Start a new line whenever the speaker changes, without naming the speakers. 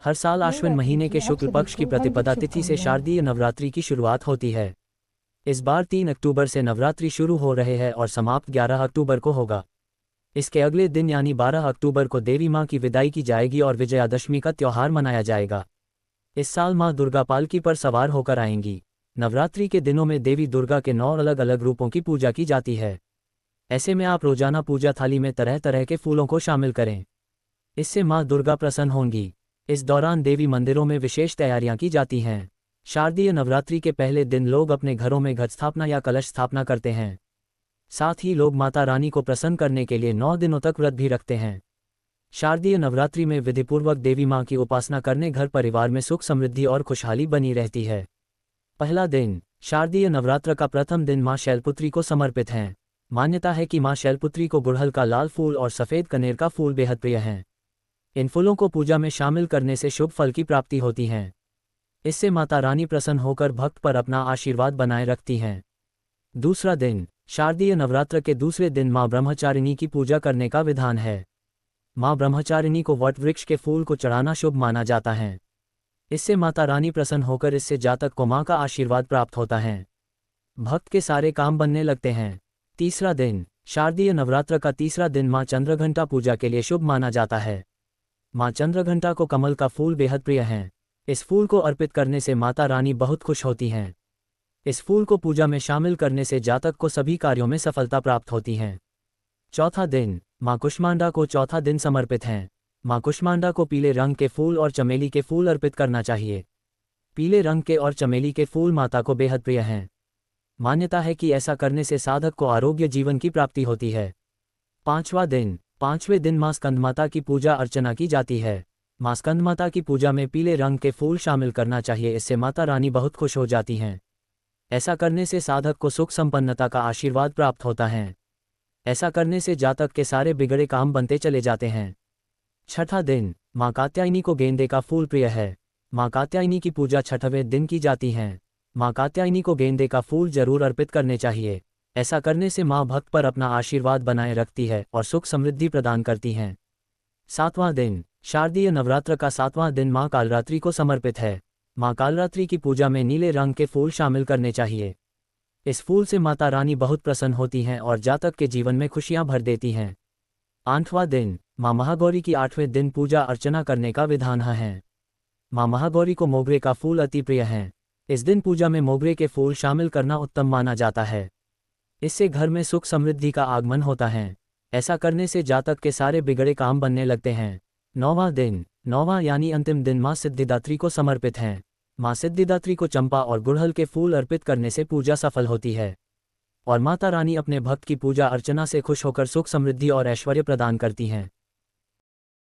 हर साल आश्विन महीने के शुक्ल पक्ष की प्रतिपदा तिथि से शारदीय नवरात्रि की शुरुआत होती है। इस बार 3 अक्टूबर से नवरात्रि शुरू हो रहे हैं और समाप्त 11 अक्टूबर को होगा। इसके अगले दिन यानी 12 अक्टूबर को देवी मां की विदाई की जाएगी और विजयादशमी का त्योहार मनाया जाएगा। इस साल मां दुर्गा पालकी पर सवार होकर आएंगी। नवरात्रि के दिनों में देवी दुर्गा के 9 अलग अलग रूपों की पूजा की जाती है। ऐसे में आप रोजाना पूजा थाली में तरह तरह के फूलों को शामिल करें। इससे मां दुर्गा प्रसन्न होंगी। इस दौरान देवी मंदिरों में विशेष तैयारियां की जाती हैं। शारदीय नवरात्रि के पहले दिन लोग अपने घरों में घट स्थापना या कलश स्थापना करते हैं। साथ ही लोग माता रानी को प्रसन्न करने के लिए 9 दिनों तक व्रत भी रखते हैं। शारदीय नवरात्रि में विधिपूर्वक देवी मां की उपासना करने घर परिवार में सुख समृद्धि और खुशहाली बनी रहती है। पहला दिन शारदीय नवरात्र का प्रथम दिन मां शैलपुत्री को समर्पित है। मान्यता है कि मां शैलपुत्री को गुड़हल का लाल फूल और सफ़ेद कनेर का फूल बेहद प्रिय हैं। इन फूलों को पूजा में शामिल करने से शुभ फल की प्राप्ति होती है। इससे माता रानी प्रसन्न होकर भक्त पर अपना आशीर्वाद बनाए रखती हैं। दूसरा दिन शारदीय नवरात्र के दूसरे दिन मां ब्रह्मचारिणी की पूजा करने का विधान है। मां ब्रह्मचारिणी को वट वृक्ष के फूल को चढ़ाना शुभ माना जाता है। इससे माता रानी प्रसन्न होकर इससे जातक को मां का आशीर्वाद प्राप्त होता है। भक्त के सारे काम बनने लगते हैं। तीसरा दिन शारदीय नवरात्र का तीसरा दिन मां चंद्रघंटा पूजा के लिए शुभ माना जाता है। मां चंद्रघंटा को कमल का फूल बेहद प्रिय है। इस फूल को अर्पित करने से माता रानी बहुत खुश होती हैं। इस फूल को पूजा में शामिल करने से जातक को सभी कार्यों में सफलता प्राप्त होती है। चौथा दिन मां कुष्मांडा को चौथा दिन समर्पित है। मां कुष्मांडा को पीले रंग के फूल और चमेली के फूल अर्पित करना चाहिए। पीले रंग के और चमेली के फूल माता को बेहद प्रिय हैं। मान्यता है कि ऐसा करने से साधक को आरोग्य जीवन की प्राप्ति होती है। पांचवें दिन मां स्कंदमाता की पूजा अर्चना की जाती है। मां स्कंदमाता की पूजा में पीले रंग के फूल शामिल करना चाहिए। इससे माता रानी बहुत खुश हो जाती हैं। ऐसा करने से साधक को सुख संपन्नता का आशीर्वाद प्राप्त होता है। ऐसा करने से जातक के सारे बिगड़े काम बनते चले जाते हैं। छठा दिन मां कात्यायनी को गेंदे का फूल प्रिय है। मां कात्यायनी की पूजा छठवें दिन की जाती है। मां कात्यायनी को गेंदे का फूल जरूर अर्पित करने चाहिए। ऐसा करने से मां भक्त पर अपना आशीर्वाद बनाए रखती है और सुख समृद्धि प्रदान करती हैं। सातवां दिन शारदीय नवरात्र का सातवां दिन मां कालरात्रि को समर्पित है। मां कालरात्रि की पूजा में नीले रंग के फूल शामिल करने चाहिए। इस फूल से माता रानी बहुत प्रसन्न होती हैं और जातक के जीवन में खुशियां भर देती हैं। आठवां दिन मां महागौरी की 8वें दिन पूजा अर्चना करने का विधान है। मां महागौरी को मोगरे का फूल अति प्रिय है। इस दिन पूजा में मोगरे के फूल शामिल करना उत्तम माना जाता है। इससे घर में सुख समृद्धि का आगमन होता है। ऐसा करने से जातक के सारे बिगड़े काम बनने लगते हैं। नौवां यानी अंतिम दिन मां सिद्धिदात्री को समर्पित है। मां सिद्धिदात्री को चंपा और गुड़हल के फूल अर्पित करने से पूजा सफल होती है और माता रानी अपने भक्त की पूजा अर्चना से खुश होकर सुख समृद्धि और ऐश्वर्य प्रदान करती हैं।